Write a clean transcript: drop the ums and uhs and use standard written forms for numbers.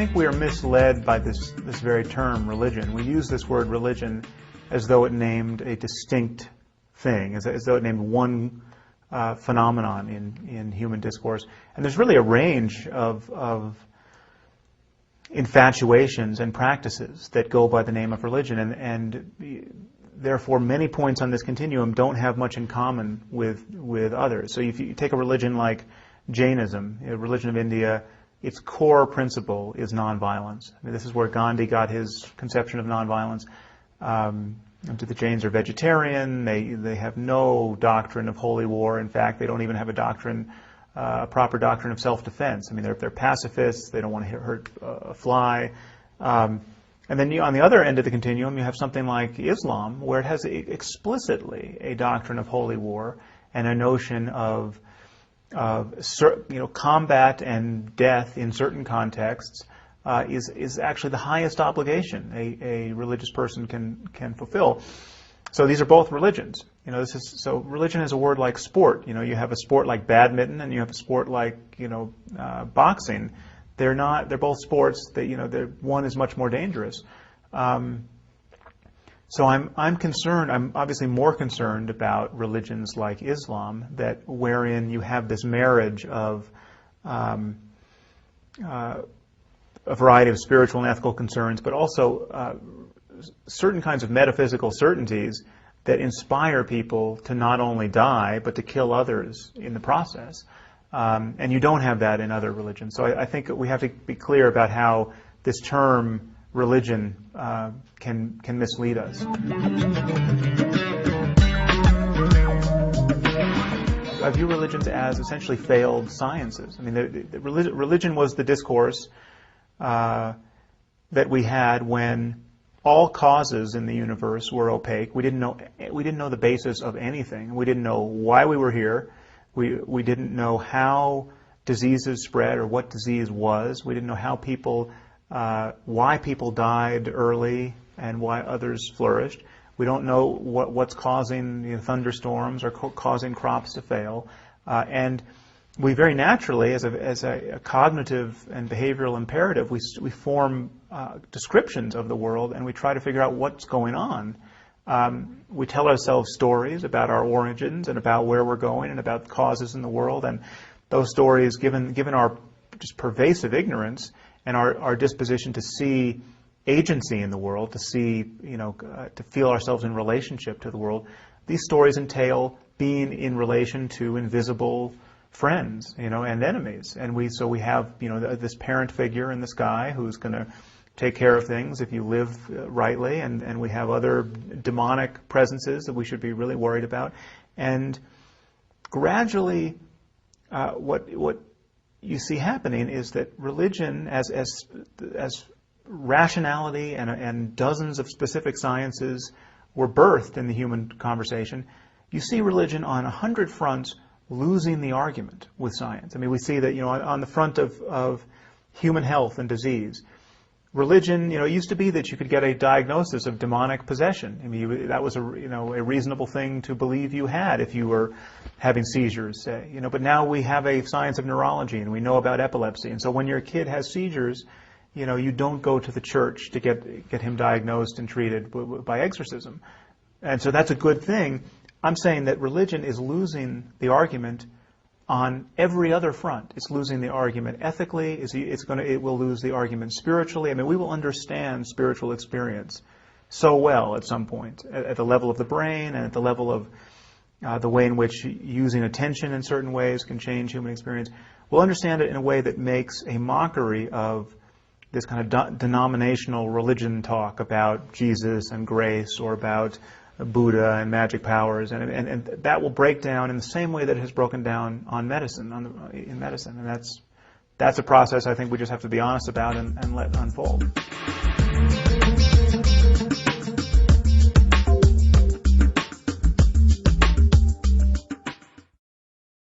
think we are misled by this very term, religion. We use this word religion as though it named a distinct thing, as though it named one phenomenon in human discourse. And there's really a range of infatuations and practices that go by the name of religion, and therefore many points on this continuum don't have much in common with others. So if you take a religion like Jainism, a religion of India, its core principle is nonviolence. I mean, this is where Gandhi got his conception of nonviolence. The Jains are vegetarian. They have no doctrine of holy war. In fact, they don't even have a proper doctrine of self-defense. I mean, they're pacifists. They don't want to hurt a fly. And then on the other end of the continuum, you have something like Islam, where it has explicitly a doctrine of holy war and a notion of combat and death in certain contexts is actually the highest obligation a religious person can fulfill. So these are both religions. So religion is a word like sport. You have a sport like badminton and you have a sport like boxing. They're both sports that one is much more dangerous. So I'm concerned. I'm obviously more concerned about religions like Islam, wherein you have this marriage of a variety of spiritual and ethical concerns, but also certain kinds of metaphysical certainties that inspire people to not only die, but to kill others in the process. And you don't have that in other religions. So I think we have to be clear about how this term religion can mislead us. I view religions as essentially failed sciences. I mean, religion was the discourse that we had when all causes in the universe were opaque. We didn't know the basis of anything. We didn't know why we were here. We didn't know how diseases spread or what disease was. We didn't know why people died early and why others flourished. We don't know what's causing thunderstorms or causing crops to fail. And we very naturally, as a cognitive and behavioral imperative, we form descriptions of the world and we try to figure out what's going on. We tell ourselves stories about our origins and about where we're going and about causes in the world. And those stories, given our just pervasive ignorance and our disposition to see agency in the world, to see, to feel ourselves in relationship to the world, these stories entail being in relation to invisible friends, and enemies. And we have, this parent figure in the sky who's going to take care of things if you live rightly, and we have other demonic presences that we should be really worried about. And gradually, what you see happening is that religion, as rationality and dozens of specific sciences were birthed in the human conversation, you see religion on 100 fronts losing the argument with science. I mean, we see that, on the front of human health and disease, religion, it used to be that you could get a diagnosis of demonic possession. I mean, that was a reasonable thing to believe you had if you were having seizures, say. But now we have a science of neurology and we know about epilepsy. And so when your kid has seizures, you don't go to the church to get him diagnosed and treated by exorcism. And so that's a good thing. I'm saying that religion is losing the argument on every other front. It's losing the argument ethically. It will lose the argument spiritually. I mean, we will understand spiritual experience so well at some point, at the level of the brain and at the level of the way in which using attention in certain ways can change human experience. We'll understand it in a way that makes a mockery of this kind of denominational religion talk about Jesus and grace or about Buddha and magic powers, and that will break down in the same way that it has broken down on medicine, in medicine, and that's a process I think we just have to be honest about and let unfold.